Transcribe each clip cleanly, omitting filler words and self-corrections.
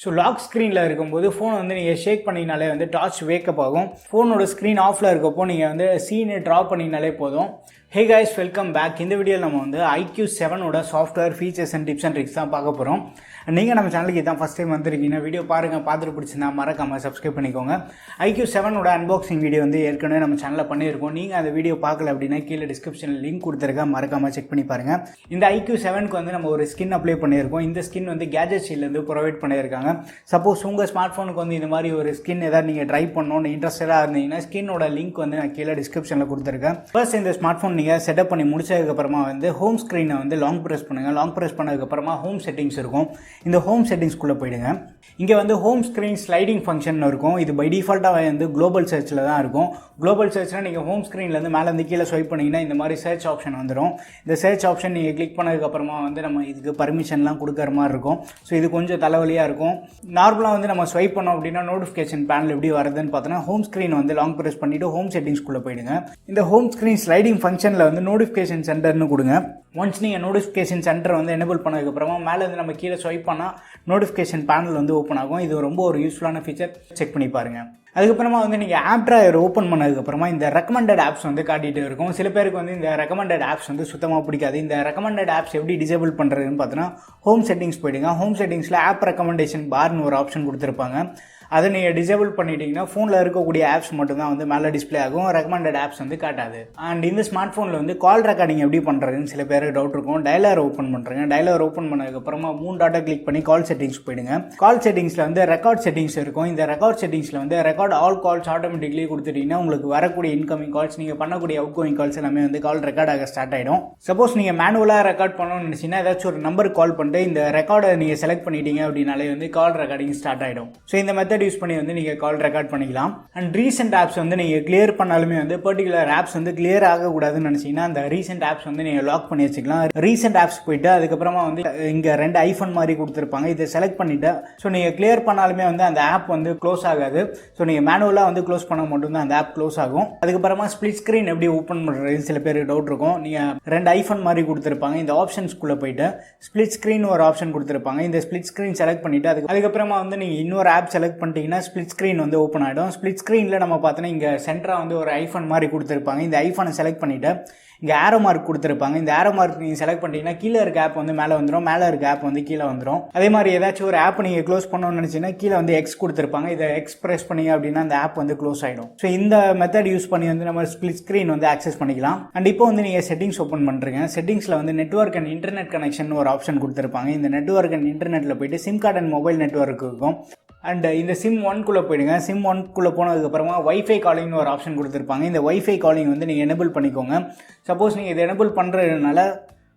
So lock ஸ்க்ரீனில் இருக்கும்போது phone வந்து நீங்கள் ஷேக் பண்ணிங்கனாலே வந்து டார்ச் வேக்கப் ஆகும். ஃபோனோட ஸ்க்ரீன் ஆஃபில் இருக்கப்போ நீங்கள் வந்து சீனை ட்ரா பண்ணிங்கனாலே போதும். Hey guys, welcome back. இந்த வீடியோவில் நம்ம வந்து iQ7ஓட software features and tips and tricks தான் பார்க்க போகிறோம். நீங்கள் நம்ம சேனலுக்கு இதான் ஃபஸ்ட் டைம் வந்திருக்கீங்கன்னா வீடியோ பாருங்கள், பார்த்துட்டு பிடிச்சிருந்தா மறக்காமல் சப்ஸ்கிரைப் பண்ணிக்கோங்க. iQ7ஓட அன்பாக்சிங் வீடியோ வந்து ஏற்கனவே நம்ம சேனலில் பண்ணியிருக்கோம். நீங்கள் அந்த வீடியோ பார்க்கல அப்படின்னா கீழே டிஸ்கிரிப்ஷனில் லிங்க் கொடுத்துருக்கேன், மறக்காமல் செக் பண்ணி பாருங்கள். இந்த iQ7க்கு வந்து நம்ம ஒரு ஸ்கின் அப்ளை பண்ணியிருக்கோம். இந்த ஸ்கின் வந்து கேஜெட்ஸ்லேருந்து ப்ரொவைட் பண்ணியிருக்காங்க. சப்போஸ் உங்கள் ஸ்மார்ட் ஃபோனுக்கு வந்து இந்த மாதிரி ஒரு ஸ்கின் ஏதாவது நீங்கள் ட்ரை பண்ணணும்னு இன்ட்ரெஸ்டடாக இருந்தீங்கன்னா ஸ்கின்னோட லிங்க் வந்து நான் கீழே டிஸ்கிரிப்ஷனில் கொடுத்துருக்கேன். ஃபர்ஸ்ட் இந்த ஸ்மார்ட் ஃபோன் நீங்கள் செட்டப் பண்ணி முடிச்சதுக்கப்புறமா வந்து ஹோம் ஸ்க்ரீனை வந்து லாங் ப்ரெஸ் பண்ணுங்கள். லாங் ப்ரெஸ் பண்ணதுக்கப்புறமா ஹோம் செட்டிங்ஸ் இருக்கும். இந்த ஹோம் செட்டிங்ஸ்குள்ளே போயிடுங்க. இங்கே வந்து ஹோம் ஸ்க்ரீன் ஸ்லைடிங் ஃபங்க்ஷன் இருக்கும். இது பை டிஃபால்ட்டாக வந்து குளோபல் சர்ச்சில் தான் இருக்கும். குளோபல் சர்ச்சில் நீங்கள் ஹோம் ஸ்க்ரீன்லேருந்து மேலேருந்து கீழே ஸ்வைப் பண்ணிங்கன்னா இந்த மாதிரி சர்ச் ஆப்ஷன் வந்துடும். இந்த சர்ச் ஆப்ஷன் நீங்கள் கிளிக் பண்ணதுக்கப்புறமா வந்து நம்ம இதுக்கு பர்மிஷன்லாம் கொடுக்குற மாதிரி இருக்கும். ஸோ இது கொஞ்சம் தலைவலியாக இருக்கும். நார்மலாக வந்து நம்ம ஸ்வைப் பண்ணோம் அப்படின்னா நோட்டிஃபிகேஷன் பேனல் எப்படி வருதுன்னு பார்த்தோன்னா ஹோம் ஸ்க்ரீன் வந்து லாங் ப்ரெஸ் பண்ணிவிட்டு ஹோம் செட்டிங்ஸ்குள்ளே போயிடுங்க. இந்த ஹோம் ஸ்க்ரீன் ஸ்லைடிங் ஃபங்க்ஷனில் வந்து நோட்டிஃபிகேஷன் சென்டர்னு கொடுங்க. ஒன்ஸ் நீங்கள் நோட்டிஃபிகேஷன் சென்டர் வந்து எனேபிள் பண்ணதுக்கப்புறமா மேலே வந்து நம்ம கீழே ஸ்வைப் பண்ணால் நோட்டிஃபிகேஷன் பேனல் வந்து ஓப்பன் ஆகும். இது ரொம்ப ஒரு யூஸ்ஃபுல்லான ஃபீச்சர், செக் பண்ணி பாருங்கள். அதுக்கப்புறமா வந்து நீங்கள் ஆப் ட்ராயர் ஓப்பன் பண்ணதுக்கப்புறமா இந்த ரெக்கமெண்டட் ஆப்ஸ் வந்து காட்டிகிட்டு இருக்கும். சில பேருக்கு வந்து இந்த ரெக்கமெண்டட் ஆப்ஸ் வந்து சுத்தமாக பிடிக்காது. இந்த ரெக்கமெண்டட் ஆப்ஸ் எப்படி டிசேபிள் பண்ணுறதுன்னு பார்த்தோன்னா ஹோம் செட்டிங்ஸ் போயிடுங்க. ஹோம் செட்டிங்ஸில் ஆப் ரெக்கமெண்டேஷன் பார்னு ஒரு ஆப்ஷன் கொடுத்துருப்பாங்க. அதை நீங்கள் டிசேபிள் பண்ணிட்டீங்கன்னா ஃபோனில் இருக்கக்கூடிய ஆப்ஸ் மட்டும்தான் வந்து மேலே டிஸ்பிளே ஆகும். ரெக்கமெண்டட் ஆப்ஸ் வந்து காட்டாது. அண்ட் இந்த ஸ்மார்ட் ஃபோனில் வந்து கால் ரெக்கார்டிங் எப்படி பண்ணுறதுன்னு சில பேருக்கு டவுட் இருக்கும். டயலர் ஓப்பன் பண்ணுறேங்க. டயலர் ஓப்பன் பண்ணதுக்கப்புறமா 3 டாட்டை கிளிக் பண்ணி கால் செட்டிங்ஸ் போயிடுங்க. கால் செட்டிங்ஸில் வந்து ரெக்கார்ட் செட்டிங்ஸ் இருக்கும். இந்த ரெக்கார்ட் செட்டிங்ஸில் வந்து ரெக்கார்ட் ஆல் கால்ஸ் ஆட்டோமேட்டிக்லி கொடுத்துட்டீங்கன்னா உங்களுக்கு வரக்கூடிய இன்கமிங் கால்ஸ், நீங்கள் பண்ணக்கூடிய அவுட் கோயிங் கால்ஸ் எல்லாமே வந்து கால் ரெக்கார்ட் ஆக ஸ்டார்ட் ஆகிடும். சப்போஸ் நீங்கள் மேனுவலாக ரெக்கார்ட் பண்ணணும்னு நினச்சிங்கன்னா ஏதாச்சும் ஒரு நம்பருக்கு கால் பண்ணிட்டு இந்த ரெக்கார்டை நீங்கள் செலக்ட் பண்ணிட்டீங்க அப்படின்னாலே வந்து கால் ரெக்கார்டிங் ஸ்டார்ட் ஆகிடும். ஸோ இந்த மெத்தட் யூஸ் பண்ணி வந்து நீங்கள் கால் ரெக்கார்ட் பண்ணிக்கலாம். அண்ட் ரீசெண்ட் ஆப்ஸ் வந்து நீங்கள் கிளியர் பண்ணாலுமே வந்து பர்டிகுலர் ஆப்ஸ் வந்து கிளியர் ஆகக்கூடாதுன்னு நினச்சிங்கன்னா அந்த ரீசெண்ட் ஆப்ஸ் வந்து நீங்கள் லாக் பண்ணி வச்சுக்கலாம். ரீசெண்ட் ஆப்ஸ் போயிட்டு அதுக்கப்புறமா வந்து இங்கே 2 ஐஃபோன் மாதிரி கொடுத்துருப்பாங்க. இதை செலக்ட் பண்ணிவிட்டு ஸோ நீங்கள் கிளியர் பண்ணாலுமே வந்து அந்த ஆப் வந்து க்ளோஸ் ஆகாது. ஸோ நீங்கள் மேனுவலாக வந்து க்ளோஸ் பண்ண மட்டும்தான் அந்த ஆப் க்ளோஸ் ஆகும். அதுக்கப்புறமா ஸ்பிளிட் ஸ்க்ரீன் எப்படி ஓப்பன் பண்ணுறது சில பேருக்கு டவுட் இருக்கும். நீங்கள் 2 ஐஃபோன் மாதிரி கொடுத்துருப்பாங்க. இந்த ஆப்ஷன்ஸ்குள்ளே போயிட்டு ஸ்பிளிட் ஸ்க்ரீன் ஒரு ஆப்ஷன் கொடுத்துருப்பாங்க. இந்த ஸ்பிளிட் ஸ்க்ரீன் செலக்ட் பண்ணிவிட்டு அதுக்கப்புறமா வந்து நீங்கள் இன்னொரு ஆப் செலக்ட் பண்ணிட்டீங்கன்னா ஸ்பிளிட் ஸ்க்ரீன் வந்து ஓப்பன் ஆகிடும். ஸ்பிளிட் ஸ்க்ரீனில் நம்ம பார்த்தோன்னா இங்கே சென்டராக வந்து ஒரு ஐஃபோன் மாதிரி கொடுத்துருப்பாங்க. இந்த ஐஃபோனை செலக்ட் பண்ணிவிட்டு இங்கே ஆரோ மார்க் கொடுத்துருப்பாங்க. இந்த ஆரோ மார்க் நீங்கள் செலக்ட் பண்ணிட்டீங்கன்னா கீழே இருக்க ஆப் வந்து மேலே வந்துடும், மேலே இருக்க ஆப் வந்து கீழே வந்துடும். அதே மாதிரி ஏதாச்சும் ஒரு ஆப் நீங்கள் க்ளோஸ் பண்ணணும்னு நினச்சிங்கன்னா கீழே வந்து எக்ஸ் கொடுத்துருப்பாங்க. இதை எக்ஸ் ப்ரெஸ் பண்ணீங்க அப்படின்னா அந்த ஆப் வந்து க்ளோஸ் ஆகிடும். ஸோ இந்த மெத்தட் யூஸ் பண்ணி வந்து நம்ம ஸ்பிளிட் ஸ்க்ரீன் வந்து ஆக்சஸ் பண்ணிக்கலாம். அண்ட் இப்போ வந்து நீங்கள் செட்டிங்ஸ் ஓப்பன் பண்ணுறீங்க. செட்டிங்ஸில் வந்து நெட்வொர்க் அண்ட் இன்டர்நெட் கனெக்ஷன் ஒரு ஆப்ஷன் கொடுத்துருப்பாங்க. இந்த நெட்வொர்க் அண்ட் இன்டர்நெட்டில் போயிட்டு sim card and mobile network இருக்கும். அண்ட் இந்த சிம் 1குள்ளே போயிடுங்க. சிம் 1குள்ளே போனதுக்கப்புறமா வைஃபை காலிங்னு ஒரு ஆப்ஷன் கொடுத்துருப்பாங்க. இந்த வைஃபை காலிங் வந்து நீங்கள் எனேபிள் பண்ணிக்கோங்க. சப்போஸ் நீங்கள் இதை எனேபிள் பண்ணுறதுனால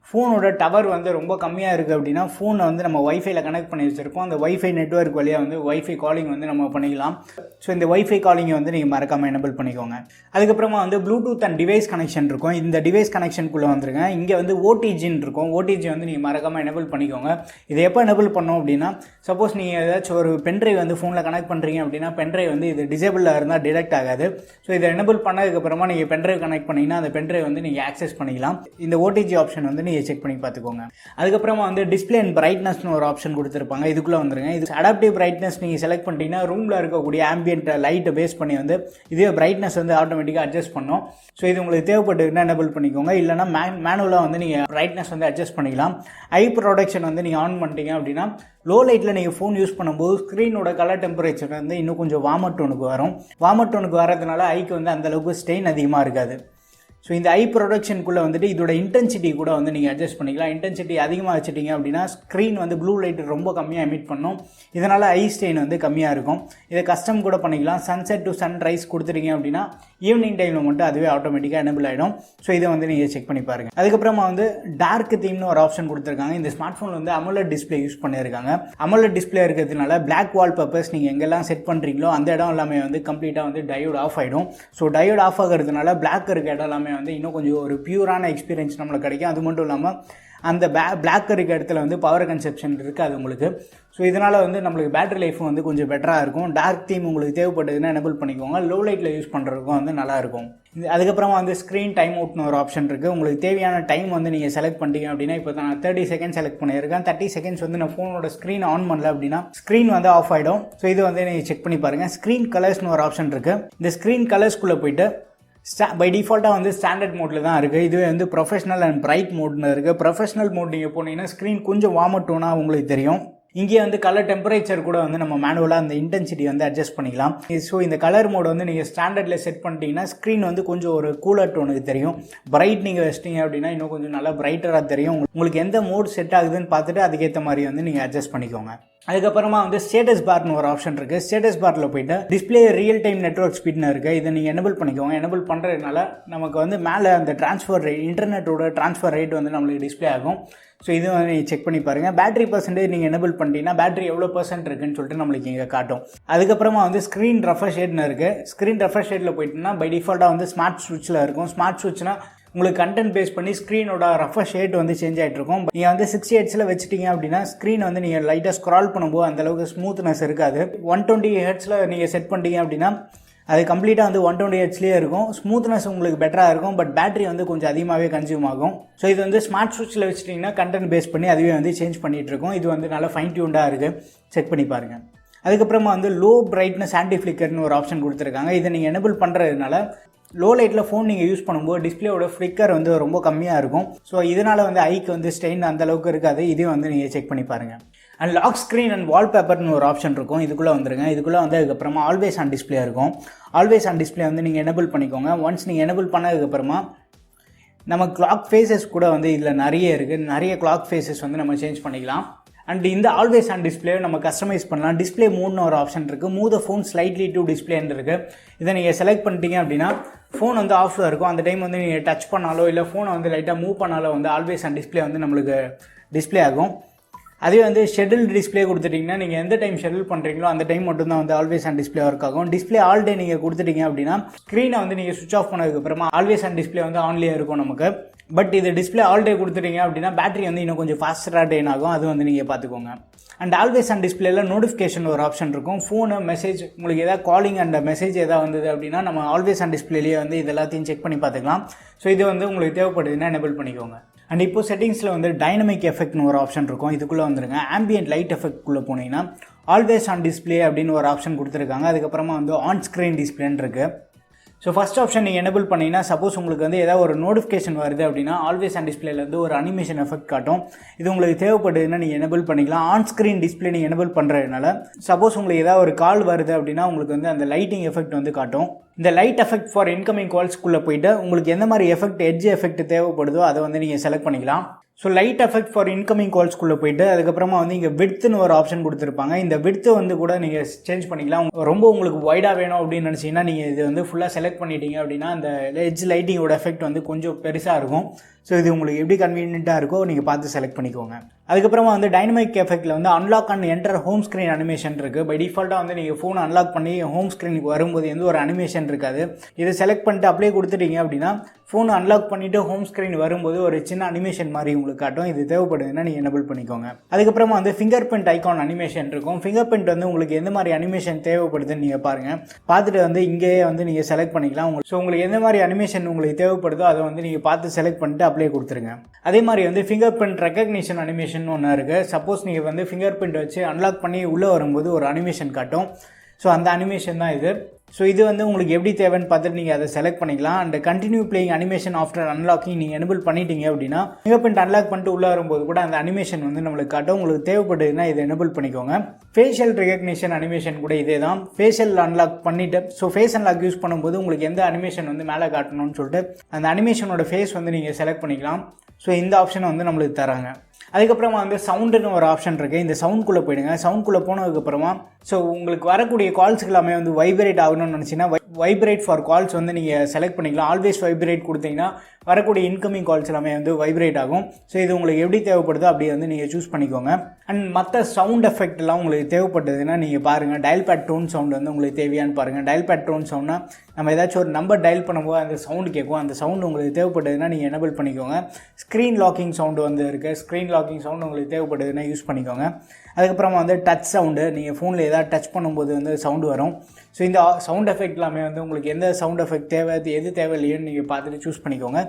ஃபோனோட டவர் வந்து ரொம்ப கம்மியாக இருக்குது அப்படின்னா ஃபோனை வந்து நம்ம வைஃபைல கனெக்ட் பண்ணி வச்சுருக்கோம். அந்த வைஃபை நெட்வொர்க் வழியாக வந்து வைஃபை காலிங் வந்து நம்ம பண்ணிக்கலாம். ஸோ இந்த வைஃபை காலிங்கை வந்து நீங்கள் மறக்காமல் எனேபிள் பண்ணிக்கோங்க. அதுக்கப்புறமா வந்து ப்ளூடூத் அண்ட் டிவைஸ் கனெக்ஷன் இருக்கும். இந்த டிவைஸ் கனெக்ஷனுக்குள்ளே வந்துருங்க. இங்கே வந்து ஓடிஜின்னு இருக்கும். ஓடிஜி வந்து நீங்கள் மறக்காமல் எனேபிள் பண்ணிக்கோங்க. இதை எப்போ எனேபிள் பண்ணோம் அப்படின்னா சப்போஸ் நீங்கள் ஏதாச்சும் ஒரு பென்ட்ரைவ் வந்து ஃபோனில் கனெக்ட் பண்ணுறீங்க அப்படின்னா பென்ட்ரைவ் வந்து இது டிசேபிளாக இருந்தால் டிடெக்ட் ஆகாது. ஸோ இதை எனேபிள் பண்ணதுக்கப்புறமா நீங்கள் பென்ட்ரைவ் கனெக்ட் பண்ணிங்கன்னா அந்த பென்ட்ரைவ் வந்து நீங்கள் ஆக்சஸ் பண்ணிக்கலாம். இந்த ஓடிஜி ஆப்ஷன் வந்து நீங்கள் செக் பண்ணி பார்த்துக்கோங்க. அதுக்கப்புறமா வந்து டிஸ்பிளே அண்ட் பிரைட்னஸ்னு ஒரு ஆப்ஷன் கொடுத்துருப்பாங்க. இதுக்குள்ளே வந்துருங்க. இது அடாப்டிவ் பிரைட்னஸ் நீங்கள் செலக்ட் பண்ணிட்டீங்கன்னா ரூமில் இருக்கக்கூடிய ஆம்பியன்ட் லைட்டை பேஸ் பண்ணி வந்து இதே பிரைட்னஸ் வந்து ஆட்டோமேட்டிக்காக அட்ஜஸ்ட் பண்ணும். ஸோ இது உங்களுக்கு தேவைப்பட்டுன்னா எனேபிள் பண்ணிக்கோங்க. இல்லைனா மேனுவலாக வந்து நீங்கள் பிரைட்னஸ் வந்து அட்ஜஸ்ட் பண்ணிக்கலாம். ஐ ப்ரொடக்ஷன் வந்து நீங்கள் ஆன் பண்ணிட்டீங்க அப்படின்னா லோ லைட்டில் நீங்கள் ஃபோன் யூஸ் பண்ணும்போது ஸ்க்ரீனோட கலர் டெம்பரேச்சர் வந்து இன்னும் கொஞ்சம் வார்மர் டோனுக்கு வரும். வார்மர் டோனுக்கு வரதுனால ஐக்கு வந்து அந்தளவுக்கு ஸ்ட்ரெயின் அதிகமாக இருக்காது. ஸோ இந்த ஐ ப்ரொடக்ஷனுக்குள்ளே வந்துட்டு இதோட இன்டென்சிட்டி கூட வந்து நீங்கள் அட்ஜஸ்ட் பண்ணிக்கலாம். இன்டென்சிட்டி அதிகமாக வச்சுட்டிங்க அப்படின்னா ஸ்க்ரீன் வந்து ப்ளூ லைட் ரொம்ப கம்மியாக எமிட் பண்ணும். இதனால் ஐ ஸ்ட்ரெயின் வந்து கம்மியாக இருக்கும். இதை கஸ்டம் கூட பண்ணிக்கலாம். சன்செட் டு சன்ரைஸ் கொடுத்துட்டீங்க அப்படின்னா ஈவினிங் டைமில் மட்டும் அதுவே ஆட்டோமேட்டிக்காக எனேபிள் ஆகிடும். ஸோ இதை வந்து நீங்கள் செக் பண்ணி பாருங்கள். அதுக்கப்புறமா வந்து டார்க் தீம்னு ஒரு ஆப்ஷன் கொடுத்துருக்காங்க. இந்த ஸ்மார்ட் ஃபோனில் வந்து அமோலட் டிஸ்பிளே யூஸ் பண்ணியிருக்காங்க. அமோலட் டிஸ்பிளே இருக்கிறதுனால பிளாக் வால் பேப்பர்ஸ் நீங்கள் எங்கெல்லாம் செட் பண்ணுறீங்களோ அந்த இடம் எல்லாமே வந்து கம்ப்ளீட்டாக வந்து டயோட் ஆஃப் ஆகிடும். ஸோ டயோட் ஆஃப் ஆகிறதுனால பிளாக் இருக்க இடம் எல்லாமே வந்து இன்னும் கொஞ்சம் ஒரு பியூரான எக்ஸ்பீரியன்ஸ் நம்மளுக்கு கிடைக்கும். அது மட்டும் இல்லாமல் அந்த பிளாக் இருக்க இடத்துல வந்து பவர் கன்செப்ஷன் இருக்குது அது உங்களுக்கு. ஸோ இதனால் வந்து நம்மளுக்கு பேட்டரி லைஃப் வந்து கொஞ்சம் பெட்டராக இருக்கும். டார்க் தீம் உங்களுக்கு தேவைப்பட்டதுன்னா எனபிள் பண்ணிக்கோங்க. லோ லைட்டில் யூஸ் பண்ணுறதுக்கும் வந்து நல்லாயிருக்கும். அதுக்கப்புறமா வந்து ஸ்க்ரீன் டைம் அவுட்னு ஒரு ஆப்ஷன் இருக்குது. உங்களுக்கு தேவையான டைம் வந்து நீங்கள் செலக்ட் பண்ணிட்டீங்க அப்படின்னா, இப்போ நான் 30 செகண்ட் செலக்ட் பண்ணியிருக்கேன். 30 செகண்ட்ஸ் வந்து நான் ஃபோனோட ஸ்க்ரீன் ஆன் பண்ணல அப்படின்னா ஸ்க்ரீன் வந்து ஆஃப் ஆகிடும். ஸோ இது வந்து நீங்கள் செக் பண்ணி பாருங்கள். ஸ்க்ரீன் கலர்ஸ்னு ஒரு ஆப்ஷன் இருக்குது. இந்த ஸ்க்ரீன் கலர்ஸ்குள்ளே போயிட்டு பை டிஃபால்ட்டாக வந்து ஸ்டாண்டர்ட் மோடில் தான் இருக்குது. இதுவே வந்து ப்ரொஃபஷனல் அண்ட் பிரைட் மோட்னு இருக்குது. ப்ரொஃபஷனல் மோட் நீங்கள் போனீங்கன்னா ஸ்க்ரீன் கொஞ்சம் வார்ம் டோனாக உங்களுக்கு தெரியும். இங்கே வந்து கலர் டெம்பரேச்சர் கூட வந்து நம்ம மேனுவலாக அந்த இன்டென்சிட்டி வந்து அட்ஜஸ்ட் பண்ணிக்கலாம். ஸோ இந்த கலர் மோட் வந்து நீங்கள் ஸ்டாண்டர்டில் செட் பண்ணிட்டீங்கன்னா ஸ்க்ரீன் வந்து கொஞ்சம் ஒரு கூலர் டோனுக்கு தெரியும். பிரைட் நீங்கள் வச்சிட்டீங்க அப்படின்னா இன்னும் கொஞ்சம் நல்லா பிரைட்டராக தெரியும். உங்களுக்கு எந்த மோட் செட் ஆகுதுன்னு பார்த்துட்டு அதுக்கேற்ற மாதிரி வந்து நீங்கள் அட்ஜஸ்ட் பண்ணிக்கோங்க. அதுக்கப்புறமா வந்து ஸ்டேட்டஸ் பார்னு ஒரு ஆப்ஷன் இருக்குது. ஸ்டேட்டஸ் பாரில் போயிட்டு டிஸ்பிளே ரியல் டைம் நெட்வொர்க் ஸ்பீட்னு இருக்குது. இதை நீங்கள் எனபிள் பண்ணிக்கோங்க. எனபிள் பண்ணுறதுனால நமக்கு வந்து மேலே அந்த ட்ரான்ஸ்ஃபர் ரேட், இன்டர்நெட்டோட ட்ரான்ஸ்ஃபர் ரேட் வந்து நம்மளுக்கு டிஸ்பிளே ஆகும். ஸோ இது வந்து நீங்கள் செக் பண்ணி பாருங்கள். பேட்டரி பர்சன்டேஜ் நீங்கள் எனபிள் பண்ணிட்டீங்கன்னா பேட்டரி எவ்வளோ % இருக்குன்னு சொல்லிட்டு நம்மளுக்கு இங்கே காட்டும். அதுக்கப்புறமா வந்து ஸ்க்ரீன் ரெஃப்ரெஷ் ரேட்னு இருக்குது. ஸ்க்ரீன் ரெஃப்ரெஷ் ரேட்டில் போயிட்டுனா பை டிஃபால்ட்டாக வந்து ஸ்மார்ட் ஸ்விட்சில் இருக்கும். ஸ்மார்ட் ஸ்விட்ச்னா உங்களுக்கு கண்டென்ட் பேஸ் பண்ணி ஸ்க்ரீனோட ரெஃப்ரெஷ் ரேட் வந்து சேஞ்ச் ஆகிட்டு இருக்கும். நீங்கள் வந்து 60 Hz வச்சுட்டீங்க அப்படின்னா ஸ்க்ரீன் வந்து நீங்கள் லைட்டாக ஸ்க்ரால் பண்ணும்போது அந்தளவுக்கு ஸ்மூத்னஸ் இருக்காது. 120 Hz நீங்கள் செட் பண்ணிட்டீங்க அப்படின்னா அது கம்ப்ளீட்டாக வந்து 120 Hzலேயே இருக்கும். ஸ்மூத்னஸ் உங்களுக்கு பெட்டராக இருக்கும். பட் பேட்டரி வந்து கொஞ்சம் அதிகமாகவே கன்சியூம் ஆகும். ஸோ இது வந்து ஸ்மார்ட் ஸ்விட்சில் வச்சுட்டிங்கன்னா கண்டென்ட் பேஸ் பண்ணி அதுவே வந்து சேஞ்ச் பண்ணிகிட்டு இருக்கும். இது வந்து நல்லா ஃபைன் டியூன்டாக இருக்குது. செக் பண்ணி பாருங்கள். அதுக்கப்புறமா வந்து லோ பிரைட்னஸ் ஆன்டி ஃப்ளிக்கர்னு ஒரு ஆப்ஷன் கொடுத்துருக்காங்க. இதை நீங்கள் எனபிள் பண்ணுறதுனால லோ லைட்டில் ஃபோன் நீங்கள் யூஸ் பண்ணும்போது டிஸ்பிளேயோட ஃப்ளிக்கர் வந்து ரொம்ப கம்மியாக இருக்கும். ஸோ இதனால் வந்து ஐக்கு வந்து ஸ்ட்ரெயின் அந்தளவுக்கு இருக்காது. இதையும் வந்து நீங்கள் செக் பண்ணி பாருங்கள். அண்ட் லாக் ஸ்க்ரீன் அண்ட் வால்பேப்பர்னு ஒரு ஆப்ஷன் இருக்கும். இதுக்குள்ளே வந்துருங்க. இதுக்குள்ளே வந்து அதுக்கப்புறமா ஆல்வேஸ் ஆன் டிஸ்பிளே இருக்கும். ஆல்வேஸ் ஆன் டிஸ்பிளே வந்து நீங்கள் எனபிள் பண்ணிக்கோங்க. ஒன்ஸ் நீங்கள் எனபிள் பண்ணதுக்கப்புறமா நம்ம கிளாக் ஃபேஸஸ் கூட வந்து இதில் நிறைய இருக்குது. நிறைய கிளாக் ஃபேஸஸ் வந்து நம்ம சேஞ்ச் பண்ணிக்கலாம். அண்ட் இந்த ஆல்வேஸ் ஆன் டிஸ்பிளே நம்ம கஸ்டமைஸ் பண்ணலாம். டிஸ்பிளே மூவ்னு ஒரு ஆப்ஷன் இருக்குது. Move the phone slightly to டிஸ்பிளேன்னு இருக்குது. இதை நீங்கள் செலக்ட் பண்ணிட்டீங்க அப்படின்னா ஃபோன் வந்து ஆஃபில் இருக்கும். அந்த டைம் வந்து நீங்கள் டச் பண்ணாலோ இல்லை ஃபோனை வந்து லைட்டாக மூவ் பண்ணாலோ வந்து ஆல்வேஸ் ஆன் டிஸ்பிளே வந்து நம்மளுக்கு டிஸ்பிளே ஆகும். அதே வந்து ஷெட்யூல் டிஸ்பிளே கொடுத்துட்டிங்கன்னா நீங்கள் எந்த டைம் ஷெட்யூல் பண்ணுறீங்களோ அந்த டைம் மட்டும்தான் வந்து ஆல்வேஸ் ஆன் டிஸ்பிளே ஒர்க் ஆகும். டிஸ்பிளே ஆல் டே நீங்கள் கொடுத்துட்டீங்க அப்படின்னா ஸ்க்ரீனை வந்து நீங்கள் சுவிச் ஆஃப் பண்ணதுக்கப்புறமா ஆல்வேஸ் ஆன் டிஸ்பிளே வந்து ஆன்லேயே இருக்கும் நமக்கு. பட் இது டிஸ்பிளே ஆல் டே கொடுத்துட்டீங்க அப்படின்னா பேட்டரி வந்து இன்னும் கொஞ்சம் ஃபாஸ்டராக ட்ரெயின் ஆகும். அது வந்து நீங்கள் பார்த்துக்கோங்க. அண்ட் ஆல்வேஸ் ஆன் டிஸ்பிளேல நோட்டிஃபிகேஷன் ஒரு ஆப்ஷன் இருக்கும். ஃபோனு மெசேஜ் உங்களுக்கு எதாவது காலிங் அண்ட் மெசேஜ் எதாவது வந்தது அப்படின்னா நம்ம ஆல்வேஸ் ஆன் டிஸ்பிளேலேயே வந்து இது எல்லாத்தையும் செக் பண்ணி பார்த்துக்கலாம். ஸோ இது வந்து உங்களுக்கு தேவைப்படுதுன்னா எனபிள் பண்ணிக்கோங்க. அண்ட் இப்போ செட்டிங்ஸில் வந்து டைனமிக் எஃபெக்ட்னு ஒரு ஆப்ஷன் இருக்கும். இதுக்குள்ளே வந்துருங்க. ஆம்பியன்ட் லைட் எஃபெக்ட்குள்ளே போனீங்கன்னா ஆல்வேஸ் ஆன் டிஸ்பிளே அப்படின்னு ஒரு ஆப்ஷன் கொடுத்துருக்காங்க. அதுக்கப்புறமா வந்து ஆன் ஸ்க்ரீன் டிஸ்பிளேன்னு இருக்குது. ஸோ ஃபஸ்ட் ஆப்ஷன் நீங்கள் எனபிள் பண்ணிங்கன்னா சப்போஸ் உங்களுக்கு வந்து ஏதாவது ஒரு நோட்டிஃபிகேஷன் வருது அப்படின்னா ஆல்வேஸ் ஆன் டிஸ்பிளேலேருந்து ஒரு அனிமேஷன் எஃபெக்ட் காட்டும். இது உங்களுக்கு தேவைப்படுதுன்னா நீங்கள் எனபிள் பண்ணிக்கலாம். ஆன் ஸ்க்ரீன் டிஸ்பிளே நீங்கள் எனபிள் பண்ணுறதுனால சப்போஸ் உங்களுக்கு ஏதாவது ஒரு கால் வருது அப்படின்னா உங்களுக்கு வந்து அந்த லைட்டிங் எஃபெக்ட் வந்து காட்டும். இந்த லைட் எஃபெக்ட் ஃபார் இன்கமிங் கால்ஸ்க்குள்ளே போயிட்டு உங்களுக்கு எந்த மாதிரி எஃபெக்ட் எட்ஜ் எஃபெக்ட் தேவைப்படுதோ அதை வந்து நீங்கள் செலக்ட் பண்ணிக்கலாம். So light effect for incoming கால்ஸ்க்குள்ளே போயிட்டு அதுக்கப்புறமா வந்து இங்கே விட்த்துன்னு ஒரு ஆப்ஷன் கொடுத்துருப்பாங்க. இந்த விட்த்து வந்து கூட நீங்கள் சேஞ்ச் பண்ணிக்கலாம். ரொம்ப உங்களுக்கு வைடாக வேணும் அப்படின்னு நினச்சிங்கன்னா நீங்கள் இது வந்து ஃபுல்லாக செலக்ட் பண்ணிட்டீங்க அப்படின்னா அந்த எட்ஜ் லைட்டிங்கோட எஃபெக்ட் வந்து கொஞ்சம் பெருசாக இருக்கும். ஸோ இது உங்களுக்கு எப்படி கன்வீனியண்ட்டாக இருக்கோ நீங்கள் பார்த்து செலக்ட் பண்ணிக்கோங்க. அதுக்கப்புறமா வந்து டைனமிக் எஃபெக்ட்டில் வந்து unlock and enter home screen animation இருக்குது. பை டிஃபால்ட்டாக வந்து நீங்கள் ஃபோனை அன்லாக் பண்ணி ஹோம் ஸ்க்ரீனுக்கு வரும்போது எந்த ஒரு அனிமேஷன் இருக்காது. இதை செலக்ட் பண்ணிட்டு அப்படியே கொடுத்துட்டீங்க அப்படின்னா ஃபோனை அன்லாக் பண்ணிவிட்டு ஹோம் ஸ்க்ரீன் வரும்போது ஒரு சின்ன அனிமேஷன் மாதிரி உங்களுக்கு காட்டும். இது தேவைப்படுதுன்னா நீங்கள் எனபிள் பண்ணிக்கோங்க. அதுக்கப்புறமா வந்து ஃபிங்கர் பிரிண்ட் ஐகான் அனிமேஷன் இருக்கும். ஃபிங்கர் பிரிண்ட் வந்து உங்களுக்கு எந்த மாதிரி அனிமேஷன் தேவைப்படுதுன்னு நீங்கள் பாருங்கள். பார்த்துட்டு வந்து இங்கேயே வந்து நீங்கள் செலக்ட் பண்ணிக்கலாம். ஸோ உங்களுக்கு எந்த மாதிரி அனிமேஷன் உங்களுக்கு தேவைப்படுதோ அதை வந்து நீங்கள் பார்த்து செலக்ட் பண்ணிட்டு அப்படியே கொடுத்துருங்க. அதே மாதிரி வந்து ஃபிங்கர் பிரிண்ட் ரெகக்னிஷன் அனிமேஷன் ஒன்று இருக்குது. சப்போஸ் நீங்கள் வந்து ஃபிங்கர் பிரிண்ட் வச்சு அன்லாக் பண்ணி உள்ளே வரும்போது ஒரு அனிமேஷன் காட்டும். ஸோ அந்த அனிமேஷன் தான் இது. ஸோ இது வந்து உங்களுக்கு எப்படி தேவைன்னு பார்த்துட்டு நீங்கள் அதை செலக்ட் பண்ணிக்கலாம். And continue playing animation after unlocking நீங்கள் எனபிள் பண்ணிட்டீங்க அப்படின்னா ஃபிங்கர் பிரிண்ட் அன்லாக் பண்ணிட்டு உள்ளே வரும்போது கூட அந்த அனிமேஷன் வந்து நம்மளுக்கு காட்டும். உங்களுக்கு தேவைப்படுதுன்னா இதை எனபிள் பண்ணிக்கோங்க. ஃபேஷியல் ரெகக்னிஷன் அனிமேஷன் கூட இதே தான். ஃபேஷியல் அன்லாக் பண்ணிவிட்டு ஸோ ஃபேஸ் அன்லாக் யூஸ் பண்ணும்போது உங்களுக்கு எந்த அனிமேஷன் வந்து மேலே காட்டணும்னு சொல்லிட்டு அந்த அனிமேஷனோட ஃபேஸ் வந்து நீங்கள் செலக்ட் பண்ணிக்கலாம். ஸோ இந்த ஆப்ஷனை வந்து நம்மளுக்கு தராங்க. அதுக்கப்புறமா வந்து சவுண்டுன்னு ஒரு ஆப்ஷன் இருக்குது. இந்த சவுண்ட்குள்ளே போயிடுங்க. சவுண்ட்குள்ளே போனதுக்கப்புறமா ஸோ உங்களுக்கு வரக்கூடிய கால்ஸுக்கு எல்லாமே வந்து வைப்ரேட் ஆகணும்னு நினச்சிங்கன்னா வைப்ரேட் ஃபார் கால்ஸ் வந்து நீங்கள் செலக்ட் பண்ணிக்கலாம். ஆல்வேஸ் வைப்ரேட் கொடுத்தீங்கன்னா வரக்கூடிய இன்கமிங் கால்ஸ் எல்லாமே வந்து வைப்ரேட் ஆகும். ஸோ இது உங்களுக்கு எப்படி தேவைப்படுதோ அப்படியே வந்து நீங்கள் சூஸ் பண்ணிக்கோங்க. அண்ட் மற்ற சவுண்ட் எஃபெக்ட்லாம் உங்களுக்கு தேவைப்பட்டதுன்னா நீங்கள் பாருங்கள், டயல் பேட் டோன் சவுண்ட் வந்து உங்களுக்கு தேவையான்னு பாருங்கள். டயல் பேட் டோன் சவுண்ட்னா நம்ம ஏதாச்சும் ஒரு நம்பர் டயல் பண்ணும்போது அந்த சவுண்டு கேட்கும். அந்த சவுண்டு உங்களுக்கு தேவைப்பட்டதுன்னா நீங்கள் எனேபிள் பண்ணிக்கோங்க. ஸ்க்ரீன் லாக்கிங் சவுண்டு வந்து இருக்குது. ஸ்க்ரீன் லாக்கிங் சவுண்டு உங்களுக்கு தேவைப்படுதுன்னா யூஸ் பண்ணிக்கோங்க. அதுக்கப்புறமா வந்து டச் சவுண்டு, நீங்கள் ஃபோனில் ஏதாவது டச் பண்ணும்போது வந்து சவுண்டு வரும். ஸோ இந்த சவுண்ட் எஃபெக்ட் எல்லாமே வந்து உங்களுக்கு எந்த சவுண்ட் எஃபெக்ட் தேவை, எது தேவையில்லையோன்னு நீங்கள் பார்த்துட்டு சூஸ் பண்ணிக்கோங்க.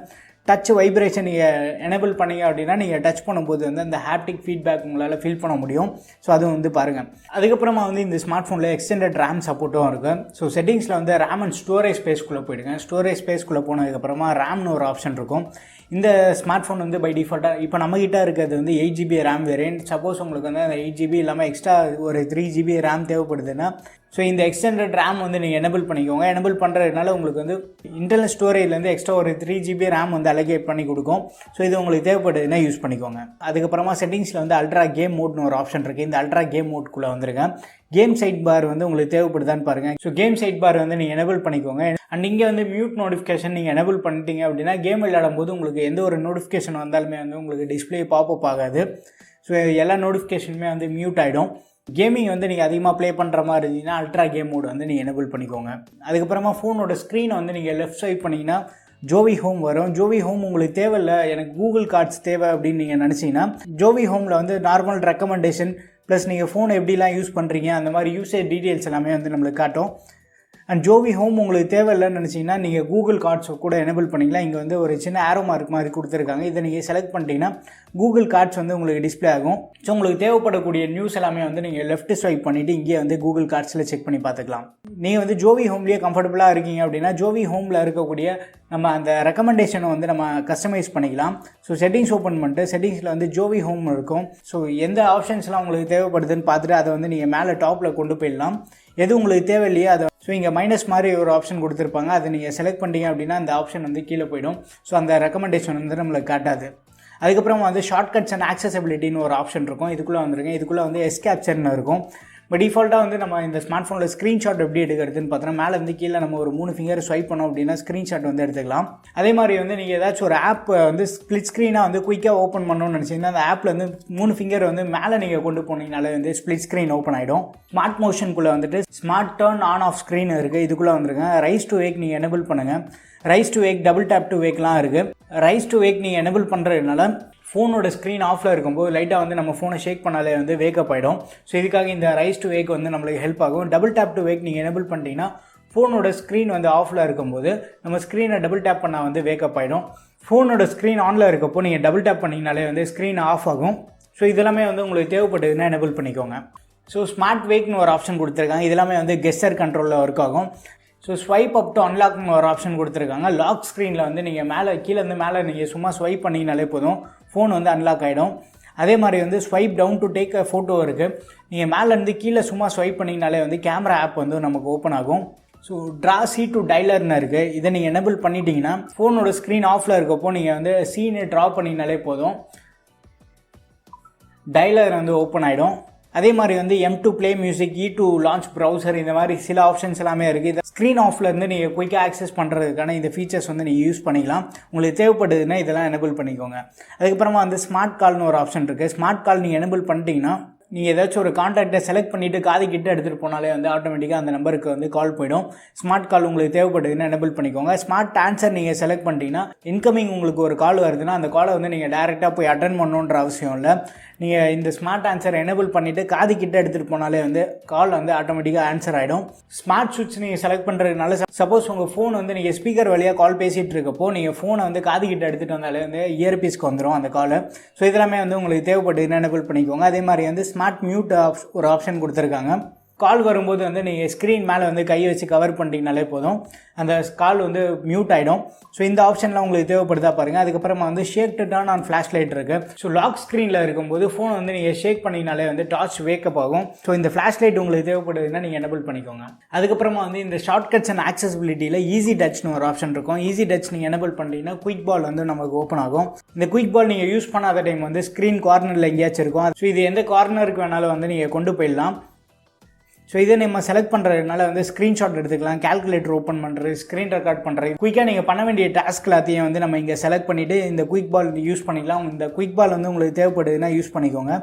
டச் வைப்ரேஷன் நீங்கள் எனேபிள் பண்ணீங்க அப்படின்னா நீங்கள் டச் பண்ணும்போது வந்து அந்த ஹாப்டிக் ஃபீட்பேக் உங்களால் ஃபீல் பண்ண முடியும். ஸோ அது வந்து பாருங்கள். அதுக்கப்புறமா வந்து இந்த ஸ்மார்ட் ஃபோனில் எக்ஸ்டெண்டட் ரேம் சப்போர்ட்டும் இருக்குது. ஸோ செட்டிங்ஸில் வந்து ரேம் அண்ட் ஸ்டோரேஜ் ஸ்பேஸ்க்குள்ளே போயிடுங்க. ஸ்டோரேஜ் ஸ்பேஸ்க்குள்ளே போனதுக்கப்புறமா ரேம்னு ஒரு ஆப்ஷன் இருக்கும். இந்த ஸ்மார்ட் ஃபோன் வந்து பை டிஃபால்ட்டாக இப்போ நம்மகிட்ட இருக்கிறது வந்து 8GB ரேம் வேரியன்ட். சப்போஸ் உங்களுக்கு வந்து அந்த 8GB இல்லாமல் எக்ஸ்ட்ரா ஒரு 3GB ரேம் தேவைப்படுதுன்னா ஸோ இந்த எக்ஸ்டெண்டட் ரேம் வந்து நீங்கள் எனேபிள் பண்ணிக்கோங்க. எனேபிள் பண்ணுறதுனால உங்களுக்கு வந்து இன்டர்னல் ஸ்டோரேஜ்லேருந்து எக்ஸ்ட்ரா ஒரு 3GB ரேம் வந்து அலோகேட் பண்ணி கொடுக்கும். ஸோ இது உங்களுக்கு தேவைப்படுதுன்னா யூஸ் பண்ணிக்கோங்க. அதுக்கப்புறமா செட்டிங்ஸில் வந்து அல்ட்ரா கேம் மோட்னு ஒரு ஆப்ஷன் இருக்குது. இந்த அல்ட்ரா கேம் மோட்குள்ளே வந்துருங்க. கேம் சைட் பார் வந்து உங்களுக்கு தேவைப்படுதான்னு பாருங்கள். ஸோ கேம் சைட் பார் வந்து நீங்கள் எனேபிள் பண்ணிக்கோங்க. அண்ட் இங்கே வந்து மியூட் நோட்டிஃபிகேஷன் நீங்கள் எனேபிள் பண்ணிட்டீங்க அப்படின்னா கேம் விளையாடும் போது உங்களுக்கு எந்த ஒரு நோட்டிஃபிகேஷன் வந்தாலுமே வந்து உங்களுக்கு டிஸ்பிளே பாப்அப் ஆகாது. ஸோ எல்லா நோட்டிஃபிகேஷனுமே வந்து மியூட் ஆகிடும். கேமிங் வந்து நீங்கள் அதிகமாக ப்ளே பண்ணுற மாதிரி இருந்தீங்கன்னா அல்ட்ரா கேம் மோட் வந்து நீங்கள் எனேபிள் பண்ணிக்கோங்க. அதுக்கப்புறமா ஃபோனோட ஸ்க்ரீனை வந்து நீங்கள் லெஃப்ட் ஸ்வைப் பண்ணிங்கன்னா ஜோவி ஹோம் வரும். ஜோவி ஹோம் உங்களுக்கு தேவையில்லை, எனக்கு கூகுள் கார்ட்ஸ் தேவை அப்படின்னு நீங்கள் நினச்சிங்கன்னா ஜோவி ஹோமில் வந்து நார்மல் ரெக்கமெண்டேஷன் ப்ளஸ் நீங்கள் ஃபோனை எப்படிலாம் யூஸ் பண்ணுறீங்க அந்த மாதிரி யூசேஜ் டீட்டெயில்ஸ் எல்லாமே வந்து நம்மளுக்கு காட்டும். அண்ட் ஜோவி ஹோம் உங்களுக்கு தேவையில்லைன்னு நினச்சிங்கன்னா நீங்கள் கூகுள் கார்ட்ஸை கூட எனேபிள் பண்ணிக்கலாம். இங்கே வந்து ஒரு சின்ன ஆரோ மார்க் மாதிரி கொடுத்துருக்காங்க. இதை நீங்கள் செலக்ட் பண்ணிட்டீங்கன்னா கூகுள் கார்ட்ஸ் வந்து உங்களுக்கு டிஸ்பிளே ஆகும். ஸோ உங்களுக்கு தேவைப்படக்கூடிய நியூஸ் எல்லாமே வந்து நீங்கள் லெஃப்ட் ஸ்வைப் பண்ணிவிட்டு இங்கே வந்து கூகுள் கார்ட்ஸில் செக் பண்ணி பார்த்துக்கலாம். நீங்கள் வந்து ஜோவி ஹோம்லேயே கம்ஃபர்டபுளாக இருக்கீங்க அப்படின்னா ஜோவி ஹோமில் இருக்கக்கூடிய நம்ம அந்த ரெக்கமெண்டேஷனை வந்து நம்ம கஸ்டமைஸ் பண்ணிக்கலாம். ஸோ செட்டிங்ஸ் ஓப்பன் பண்ணிட்டு செட்டிங்ஸில் வந்து ஜோவி ஹோம் இருக்கும். ஸோ எந்த ஆப்ஷன்ஸ்லாம் உங்களுக்கு தேவைப்படுதுன்னு பார்த்துட்டு அதை வந்து நீங்கள் மேலே டாப்பில் கொண்டு போயிடலாம். எது உங்களுக்கு தேவையில்லையோ அதை ஸோ இங்கே மைனஸ் மாதிரி ஒரு ஆப்ஷன் கொடுத்துருப்பாங்க. அதை நீங்கள் செலக்ட் பண்ணிட்டீங்க அப்படின்னா அந்த ஆப்ஷன் வந்து கீழே போயிடும். ஸோ அந்த ரெக்கமெண்டேஷன் வந்து நம்மளுக்கு காட்டாது. அதுக்கப்புறம் வந்து ஷார்ட்கட்ஸ் அண்ட் ஆக்சசபிலிட்டின்னு ஒரு ஆப்ஷன் இருக்கும். இதுக்குள்ளே வந்துருங்க. இதுக்குள்ளே வந்து எஸ் கேப்சர்னு இருக்கும். பட் டிஃபால்ட்டாக வந்து நம்ம இந்த ஸ்மார்ட் ஃபோனில் ஸ்க்ரீன்ஷாட் எப்படி எடுக்கிறதுன்னு பார்த்தோன்னா மேலே வந்து கீழே நம்ம ஒரு 3 ஃபிங்கர் ஸ்வைப் பண்ணோம் அப்படின்னா ஸ்க்ரீன்ஷாட் வந்து எடுத்துக்கலாம். அதே மாதிரி வந்து நீங்கள் ஏதாச்சும் ஒரு ஆப் வந்து ஸ்ப்ளிட் ஸ்க்ரீனாக வந்து குயிக்காக ஓப்பன் பண்ணணும்னு நினச்சிங்கன்னா அந்த ஆப்பில் வந்து 3 ஃபிங்கர் வந்து மேலே நீங்கள் கொண்டு போனீங்கனாலே வந்து ஸ்ப்ளிட் ஸ்க்ரீன் ஓப்பன் ஆகிடும். ஸ்மார்ட் மோஷனுக்குள்ளே வந்துட்டு smart turn on off screen இருக்குது. இதுக்குள்ளே வந்துருங்க. ரைஸ் டு வேக் நீங்கள் எனேபிள் பண்ணுங்கள். Rise to wake, double tap to வேக்லாம் இருக்குது. ரைஸ் டு வேக் நீங்கள் எனேபிள் பண்ணுறதுனால ஃபோனோட ஸ்க்ரீன் ஆஃபில் இருக்கும்போது லைட்டாக வந்து நம்ம ஃபோனை ஷேக் பண்ணாலே வந்து வேக்கப் ஆகிடும். ஸோ இதுக்காக இந்த ரைஸ் டு வேக் வந்து நம்மளுக்கு ஹெல்ப் ஆகும். டபுள் டேப் டு வேக் நீங்கள் எனேபிள் பண்ணிட்டீங்கன்னா ஃபோனோட ஸ்க்ரீன் வந்து ஆஃபில் இருக்கும்போது நம்ம ஸ்க்ரீனை டபுள் டேப் பண்ணால் வந்து வேக்கப் ஆகிடும். ஃபோனோட ஸ்க்ரீன் ஆனில் இருக்கப்போ நீங்கள் டபுள் டேப் பண்ணிங்கனாலே வந்து ஸ்க்ரீன் ஆஃப் ஆகும். ஸோ இதெல்லாமே வந்து உங்களுக்கு தேவைப்பட்டதுன்னா எனேபிள் பண்ணிக்கோங்க. ஸோ ஸ்மார்ட் வேக்னு ஒரு ஆப்ஷன் கொடுத்துருக்காங்க. இதெல்லாமே வந்து கெஸ்டர் கண்ட்ரோலில் ஒர்க் ஆகும். ஸோ ஸ்வைப் அப் டு அன்லாக்னு ஒரு ஆப்ஷன் கொடுத்துருக்காங்க. லாக் ஸ்க்ரீனில் வந்து நீங்கள் மேலே கீழேருந்து மேலே நீங்கள் சும்மா ஸ்வைப் பண்ணிங்கனாலே போதும் ஃபோன் வந்து அன்லாக் ஆகிடும். அதே மாதிரி வந்து swipe down to take a photo இருக்குது. நீங்கள் மேலேருந்து கீழே சும்மா ஸ்வைப் பண்ணிங்கனாலே வந்து கேமரா ஆப் வந்து நமக்கு ஓப்பன் ஆகும். ஸோ ட்ரா சீ டு டைலர்னு இருக்குது. இதை நீங்கள் எனேபிள் பண்ணிட்டீங்கன்னா ஃபோனோட ஸ்க்ரீன் ஆஃபில் இருக்கப்போ நீங்கள் வந்து சீனை ட்ரா பண்ணிங்கனாலே போதும் டைலர் வந்து ஓப்பன் ஆகிடும். அதே மாதிரி வந்து M2 play music, E2 launch browser, இந்த மாதிரி சில ஆப்ஷன்ஸ் எல்லாமே இருக்குது. இது ஸ்க்ரீன் ஆஃபில் இருந்து நீங்கள் குயிக்காக ஆக்சஸ் பண்ணுறதுக்கான இந்த ஃபீச்சர்ஸ் வந்து நீங்கள் யூஸ் பண்ணிக்கலாம். உங்களுக்கு தேவைப்படுதுன்னா இதெல்லாம் எனேபிள் பண்ணிக்கோங்க. அதுக்கப்புறமா வந்து ஸ்மார்ட் கால்னு ஒரு ஆப்ஷன் இருக்குது. ஸ்மார்ட் கால் நீங்கள் எனேபிள் பண்ணிட்டீங்கன்னா நீங்கள் ஏதாச்சும் ஒரு கான்டாக்டை செலக்ட் பண்ணிவிட்டு காது கிட்ட எடுத்துகிட்டு போனாலே வந்து ஆட்டோமேட்டிக்காக அந்த நம்பருக்கு வந்து கால் போயிடும். ஸ்மார்ட் கால் உங்களுக்கு தேவைப்படுதுன்னா எனேபிள் பண்ணிக்கோங்க. ஸ்மார்ட் ஆன்சர் நீங்கள் செலக்ட் பண்ணிட்டீங்கன்னா இன்கமிங் உங்களுக்கு ஒரு கால் வருதுன்னா அந்த காலை வந்து நீங்கள் டேரெக்டாக போய் அட்டன் பண்ணணுன்ற அவசியம் இல்லை. நீங்கள் இந்த ஸ்மார்ட் ஆன்சர் எனேபிள் பண்ணிவிட்டு காது கிட்ட எடுத்துகிட்டு போனாலே வந்து கால் வந்து ஆட்டோமேட்டிக்காக ஆன்சர் ஆகிடும். ஸ்மார்ட் சுவிட்ச் நீங்கள் செலக்ட் பண்ணுறதுனால சப்போஸ் உங்கள் ஃபோன் வந்து நீங்கள் ஸ்பீக்கர் வழியாக கால் பேசிகிட்டு இருக்கப்போ நீங்கள் ஃபோனை வந்து காது கிட்ட எடுத்துகிட்டு வந்தாலே வந்து இயர்பீஸ்க்கு வந்துடும் அந்த கால். ஸோ இதெல்லாமே வந்து உங்களுக்கு தேவைப்படுதுன்னா எனேபிள் பண்ணிக்கோங்க. அதே மாதிரி வந்து ஸ்மார்ட் மியூட் ஒரு ஆப்ஷன் கொடுத்துருக்காங்க. கால் வரும்போது வந்து நீங்கள் ஸ்க்ரீன் மேலே வந்து கையை வச்சு கவர் பண்ணிட்டீங்கனாலே போதும் அந்த கால் வந்து மியூட் ஆகிடும். ஸோ இந்த ஆப்ஷன்லாம் உங்களுக்கு தேவைப்படுதா பாருங்கள். அதுக்கப்புறமா வந்து shake to turn on flash light இருக்குது. ஸோ லாக் ஸ்க்ரீனில் இருக்கும்போது ஃபோன் வந்து நீங்கள் ஷேக் பண்ணிங்கனாலே வந்து டார்ச் வேக்கப் ஆகும். ஸோ இந்த ஃப்ளாஷ் லைட் உங்களுக்கு தேவைப்படுதுன்னா நீங்கள் எனேபிள் பண்ணிக்கோங்க. அதுக்கப்புறமா வந்து இந்த ஷார்ட்கட்ஸ் அண்ட் ஆக்சசிபிலிட்டியில் ஈஸி டச்னு ஒரு ஆப்ஷன் இருக்கும். ஈஸி டச் நீங்கள் எனேபிள் பண்ணிட்டீங்கன்னா குயிக் பால் வந்து நமக்கு ஓப்பன் ஆகும். இந்த குயிக் பால் நீங்கள் யூஸ் பண்ணாத டைம் வந்து ஸ்க்ரீன் கார்னரில் எங்கேயாச்சும் இருக்கும். ஸோ இது எந்த கார்னருக்கு வேணாலும் வந்து நீங்கள் கொண்டு போயிடலாம். ஸோ இதை நம்ம செலக்ட் பண்ணுறதுனால வந்து ஸ்க்ரீன்ஷாட் எடுத்துக்கலாம், கால்குலேட்டர் ஓப்பன் பண்ணுறது, ஸ்க்ரீன் ரெக்கார்ட் பண்ணுறது, குயிக்காக நீங்கள் பண்ண வேண்டிய டாஸ்க் எல்லாத்தையும் வந்து நம்ம இங்கே செலக்ட் பண்ணிவிட்டு இந்த குயிக் பால் யூஸ் பண்ணிக்கலாம். இந்த குயிக் பால் வந்து உங்களுக்கு தேவைப்படுதுன்னா யூஸ் பண்ணிக்கோங்க.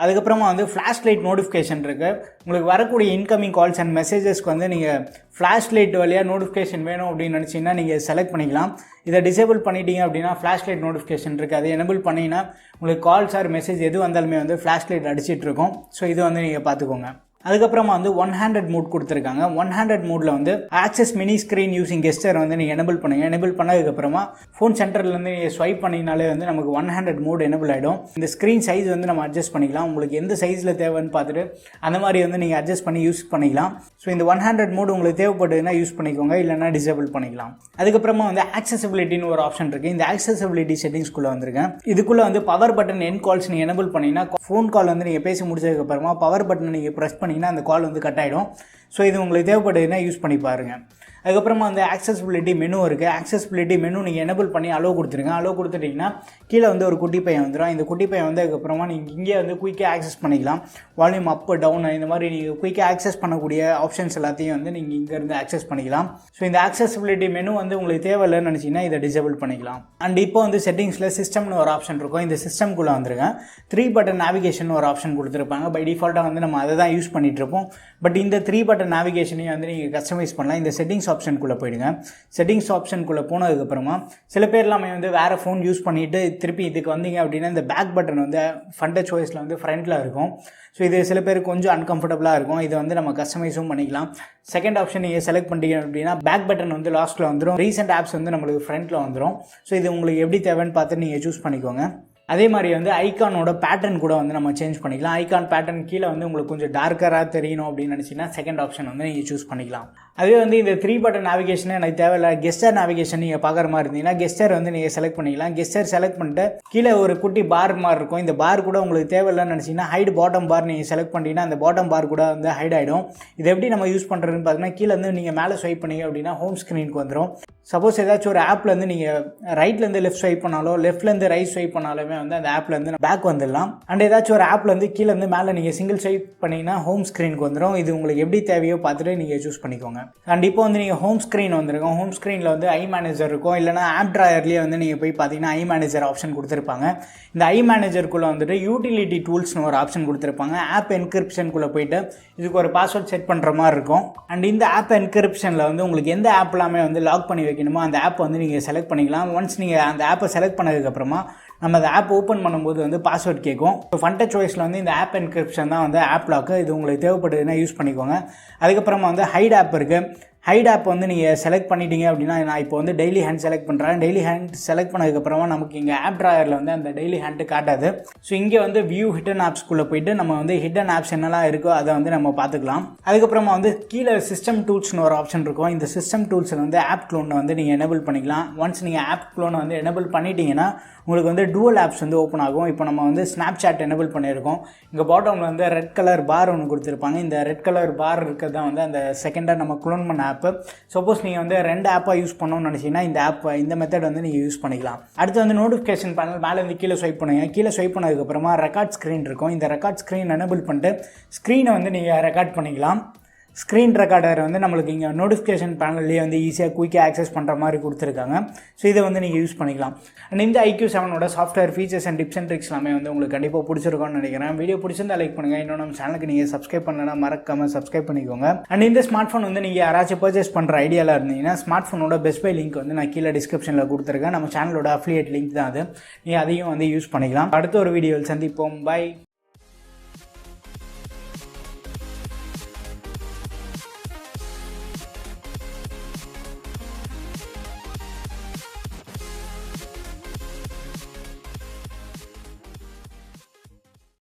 அதுக்கப்புறமா வந்து ஃப்ளாஷ் லைட் நோட்டிஃபிகேஷன் இருக்குது. உங்களுக்கு வரக்கூடிய இன்கமிங் கால்ஸ் அண்ட் மெசேஜஸ்க்கு வந்து நீங்கள் ஃப்ளாஷ் லைட் வழியாக நோட்டிஃபிகேஷன் வேணும் அப்படின்னு நினச்சிங்கன்னா நீங்கள் செலக்ட் பண்ணிக்கலாம். இதை டிசேபிள் பண்ணிட்டீங்க அப்படின்னா ஃப்ளாஷ் லைட் நோட்டிஃபிகேஷன் இருக்குது. அதை எனபிள் பண்ணிங்கன்னா உங்களுக்கு கால்ஸ் ஆர் மெசேஜ் எது வந்தாலுமே வந்து ஃப்ளாஷ் லைட் அடிச்சிட்டு இருக்கும். ஸோ இது வந்து நீங்கள் பார்த்துக்கோங்க. அதுக்கப்புறமா வந்து 100 மோட் கொடுத்துருக்காங்க. 100 மோடில் வந்து access mini screen using gesture வந்து நீங்கள் எனபிள் பண்ணுங்கள். எனபிள் பண்ணதுக்கப்புறமா ஃபோன் சென்டர்லேருந்து நீங்கள் ஸ்வைப் பண்ணினாலே வந்து நமக்கு 100 மோட் எனபிள் ஆகிடும். இந்த ஸ்க்ரீன் சைஸ் வந்து நம்ம அட்ஜஸ்ட் பண்ணிக்கலாம். உங்களுக்கு எந்த சைஸில் தேவைன்னு பார்த்துட்டு அந்த மாதிரி வந்து நீங்கள் அட்ஜஸ்ட் பண்ணி யூஸ் பண்ணிக்கலாம். ஸோ இந்த 100 மோட் உங்களுக்கு தேவைப்படுதுன்னா யூஸ் பண்ணிக்கோங்க, இல்லைனா டிசேபிள் பண்ணிக்கலாம். அதுக்கப்புறமா வந்து ஆக்சசிபிலிட்டின்னு ஒரு ஆப்ஷன் இருக்குது. இந்த ஆக்சசிபிலிட்டி செட்டிங்ஸ்குள்ளே வந்துருக்கேன். இதுக்குள்ளே வந்து பவர் பட்டன் என் கால்ஸ் நீங்கள் எனபிள் பண்ணிங்கன்னா ஃபோன் கால் வந்து நீங்கள் பேசி முடிச்சதுக்கப்புறமா பவர் பட்டனை நீங்கள் ப்ரெஸ் பண்ணி அந்த கால் வந்து கட் ஆகிடும். ஸோ இது உங்களுக்கு தேவைப்படுதுன்னா யூஸ் பண்ணி பாருங்கள். அதுக்கப்புறமா வந்து ஆக்சசிபிலிட்டி மெனு இருக்குது. ஆக்சசிபிலிட்டி மெனு நீங்கள் எனபிள் பண்ணி அலோவ் கொடுத்துருங்க. அலோவ் கொடுத்துட்டிங்கன்னா கீழே வந்து ஒரு குட்டி பையன் வந்துடும். இந்த குட்டி பையன் வந்து அதுக்கப்புறமா நீங்கள் இங்கே வந்து குயிக்காக ஆக்சஸ் பண்ணிக்கலாம். வால்யூம் அப் டவுன் இந்த மாதிரி நீங்கள் குயிக்காக ஆக்சஸ் பண்ணக்கூடிய ஆப்ஷன்ஸ் எல்லாத்தையும் வந்து நீங்கள் இங்கேருந்து ஆக்சஸ் பண்ணிக்கலாம். ஸோ இந்த ஆக்சசிபிலிட்டி மெனு வந்து உங்களுக்கு தேவையில்லைன்னு நினச்சிங்கன்னா இதை டிசேபிள் பண்ணிக்கலாம். அண்ட் இப்போ வந்து செட்டிங்ஸில் சிஸ்டம்னு ஒரு ஆப்ஷன் இருக்கும். இந்த சிஸ்டம்குள்ளே வந்துருங்க. 3 பட்டன் நேவிகேஷன் ஒரு ஆப்ஷன் கொடுத்துருப்பாங்க. பை டிஃபால்ட்டாக வந்து நம்ம அதை தான் யூஸ் பண்ணிகிட்டு இருப்போம். பட் இந்த 3 பட்டன் நேவிகேஷனையும் வந்து நீங்கள் கஸ்டமைஸ் பண்ணலாம். இந்த செட்டிங்ஸ் ஆப்ஷனுக்குள்ளே போயிடுங்க. செட்டிங்ஸ் ஆப்ஷனுக்குள்ளே போனதுக்கப்புறமா சில பேர் எல்லாமே வந்து வேறு ஃபோன் யூஸ் பண்ணிவிட்டு திருப்பி இதுக்கு வந்தீங்க அப்படின்னா இந்த பேக் பட்டன் வந்து ஃபன் டச் ஓஎஸில் வந்து ஃப்ரண்ட்டில் இருக்கும். ஸோ இது சில பேருக்கு கொஞ்சம் அன்கம்ஃபர்டபுளாக இருக்கும். இதை வந்து நம்ம கஸ்டமைஸும் பண்ணிக்கலாம். செகண்ட் ஆப்ஷன் நீங்கள் செலக்ட் பண்ணிட்டீங்க அப்படின்னா பேக் பட்டன் வந்து லாஸ்ட்டில் வந்துடும். ரீசெண்ட் ஆப்ஸ் வந்து நம்மளுக்கு ஃப்ரண்ட்டில் வந்துடும். ஸோ இது உங்களுக்கு எப்படி தேவைன்னு பார்த்து நீங்கள் சூஸ் பண்ணிக்கோங்க. அதே மாதிரி வந்து ஐகானோட பேட்டர்ன் கூட வந்து நம்ம சேஞ்ச் பண்ணிக்கலாம். ஐகான் பேட்டர்ன் கீழே வந்து உங்களுக்கு கொஞ்சம் டார்க்கராக தெரியணும் அப்படின்னு நினச்சிங்கன்னா செகண்ட் ஆப்ஷன் வந்து நீங்கள் சூஸ் பண்ணிக்கலாம். அதே வந்து இந்த 3 பட்டன் நேவிகேஷன் எனக்கு தேவையில்லை, கெஸ்டர் நேவிகேஷன் நீங்கள் பார்க்குற மாதிரி இருந்தீங்கன்னா கெஸ்டர் வந்து நீங்கள் செலக்ட் பண்ணிக்கலாம். கெஸ்டர் செலக்ட் பண்ணிட்டு கீழே ஒரு குட்டி பார் மாதிரி இருக்கும். இந்த பார் கூட உங்களுக்கு தேவையில்லைன்னு நினச்சிங்கன்னா ஹைட் பாட்டம் பார் நீங்கள் செலக்ட் பண்ணிட்டீங்கன்னா அந்த பாட்டம் பார் கூட வந்து ஹைட் ஆகிடும். இது எப்படி நம்ம யூஸ் பண்ணுறதுன்னு பார்த்தீங்கன்னா கீழே வந்து நீங்கள் மேலே ஸ்வைப் பண்ணீங்க அப்படின்னா ஹோம் ஸ்க்ரீனுக்கு வந்துடும். சப்போஸ் ஏதாச்சும் ஒரு ஆப்லேருந்து நீங்கள் ரைட்லேருந்து லெஃப்ட் ஸ்வைப் பண்ணாலோ லெஃப்ட்லேருந்து ரைட் ஸ்வைப் பண்ணாலுமே வந்து அந்த ஆப்லேருந்து பேக் வந்துடலாம். அண்ட் ஏதாச்சும் ஒரு ஆப்லேருந்து கீழேருந்து மேலே நீங்கள் சிங்கிள் ஸ்வைப் பண்ணிங்கன்னா ஹோம் ஸ்க்ரீனுக்கு வந்துடும். இது உங்களுக்கு எப்படி தேவையோ பார்த்துட்டு நீங்கள் சூஸ் பண்ணிக்கோங்க. அண்ட் இப்போ வந்து நீங்கள் ஹோம் ஸ்க்ரீன் வந்துருக்கோம். ஹோம் ஸ்க்ரீனில் வந்து ஐ மேனேஜர் இருக்கும். இல்லைனா ஆப் ட்ராயர்லேயே வந்து நீங்கள் போய் பார்த்தீங்கன்னா ஐ மேனேஜர் ஆப்ஷன் கொடுத்துருப்பாங்க. இந்த ஐ மேனேஜருக்குள்ளே வந்துட்டு யூட்டிலிட்டி டூல்ஸ்னு ஒரு ஆப்ஷன் கொடுத்துருப்பாங்க. ஆப் என்கிரிப்ஷனுக்குள்ளே போயிட்டு இதுக்கு ஒரு பாஸ்வேர்ட் செட் பண்ணுற மாதிரி இருக்கும். அண்ட் இந்த ஆப் என்கிரிப்ஷனில் வந்து உங்களுக்கு எந்த ஆப் எல்லாமே வந்து லாக் பண்ணி வைக்கணுமோ அந்த ஆப் வந்து நீங்கள் செலக்ட் பண்ணிக்கலாம். ஒன்ஸ் நீங்கள் அந்த ஆப்பை செலக்ட் பண்ணதுக்கப்புறமா நம்ம அந்த ஆப் ஓப்பன் பண்ணும்போது வந்து பாஸ்வேர்ட் கேட்கும். ஸோ ஃபன் டச் ஓஎஸில் வந்து இந்த ஆப் என்கிரிப்ஷன் தான் வந்து ஆப் லாக்கு. இது உங்களுக்கு தேவைப்படுதுன்னா யூஸ் பண்ணிக்கோங்க. அதுக்கப்புறமா வந்து ஹைட் ஆப் இருக்குது. ஹைட் ஆப் வந்து நீங்கள் செலக்ட் பண்ணிட்டீங்க அப்படின்னா நான் இப்போ வந்து டெய்லி ஹேண்ட் செலக்ட் பண்ணுறேன். டெய்லி ஹேண்ட் செலக்ட் பண்ணதுக்கப்புறமா நமக்கு இங்கே ஆப் ட்ராயரில் வந்து அந்த டெய்லி ஹேண்ட்டு காட்டாது. ஸோ இங்கே வந்து வியூ ஹிடன் ஆப்ஸ்குள்ளே போயிட்டு நம்ம வந்து ஹிடன் ஆப்ஸ் என்னெல்லாம் இருக்கோ அதை வந்து நம்ம பார்த்துக்கலாம். அதுக்கப்புறமா வந்து கீழே சிஸ்டம் டூல்ஸ்னு ஒரு ஆப்ஷன் இருக்கும். இந்த சிஸ்டம் டூல்ஸில் வந்து ஆப் க்ளோனை வந்து நீங்கள் எனபிள் பண்ணிக்கலாம். ஒன்ஸ் நீங்கள் ஆப் க்ளோனை வந்து எனபிள் பண்ணிட்டீங்கன்னா உங்களுக்கு வந்து டூவல் ஆப்ஸ் வந்து ஓப்பன் ஆகும். இப்போ நம்ம வந்து ஸ்னாப்சாட் எனபிள் பண்ணியிருக்கோம். இங்கே பாட்டமில் வந்து ரெட் கலர் பார் ஒன்று கொடுத்துருப்பாங்க. இந்த ரெட் கலர் பார் இருக்கிறது தான் வந்து அந்த செகண்டாக நம்ம க்ளோன் பண்ண ஆப்பு. சப்போஸ் நீங்கள் வந்து 2 ஆப்பாக யூஸ் பண்ணணும்னு நினச்சிங்கன்னா இந்த மெத்தட் வந்து நீங்கள் யூஸ் பண்ணிக்கலாம். அடுத்து வந்து நோட்டிஃபிகேஷன் பேனல் மேலே வந்து கீழே ஸ்வைப் பண்ணுங்க. கீழே ஸ்வைப் பண்ணதுக்கப்புறமா ரெக்கார்ட் ஸ்க்ரீன் இருக்கும். இந்த ரெக்கார்ட் ஸ்க்ரீன் எனபிள் பண்ணிட்டு ஸ்க்ரீனை வந்து நீங்கள் ரெக்கார்ட் பண்ணிக்கலாம். ஸ்க்ரீன் ரெக்கார்டர் வந்து நம்மளுக்கு இங்கே நோட்டிஃபிகேஷன் பேனல்லேயே வந்து ஈஸியாக குயிக்காக ஆக்சஸ் பண்ணுற மாதிரி கொடுத்துருக்காங்க. ஸோ இதை வந்து நீங்கள் யூஸ் பண்ணிக்கலாம். அண்ட் இந்த IQ7ஓட software features and tips and tricks எல்லாமே வந்து உங்களுக்கு கண்டிப்பாக பிடிச்சிருக்கோன்னு நினைக்கிறேன். வீடியோ பிடிச்சிருந்தா லைக் பண்ணுங்கள். இன்னும் நம்ம சேனலுக்கு நீங்கள் சப்ஸ்கிரைப் பண்ணனா மறக்காமல் சப்ஸ்கிரைப் பண்ணிக்கோங்க. அண்ட் இந்த ஸ்மார்ட் ஃபோன் வந்து நீங்கள் யாராச்சும் பர்ச்சேஸ் பண்ணுற ஐடியாவில் இருந்தீங்கன்னா ஸ்மார்ட் ஃபோனோட பெஸ்ட் பை லிங்க் வந்து நான் கீழே டிஸ்கிரிப்ஷனில் கொடுத்துருக்கேன். நம்ம சேனலோட அஃபிலியேட் லிங்க் தான் அது. நீங்கள் அதையும் வந்து யூஸ் பண்ணிக்கலாம். அடுத்த ஒரு வீடியோவில் சந்திப்போம். பை.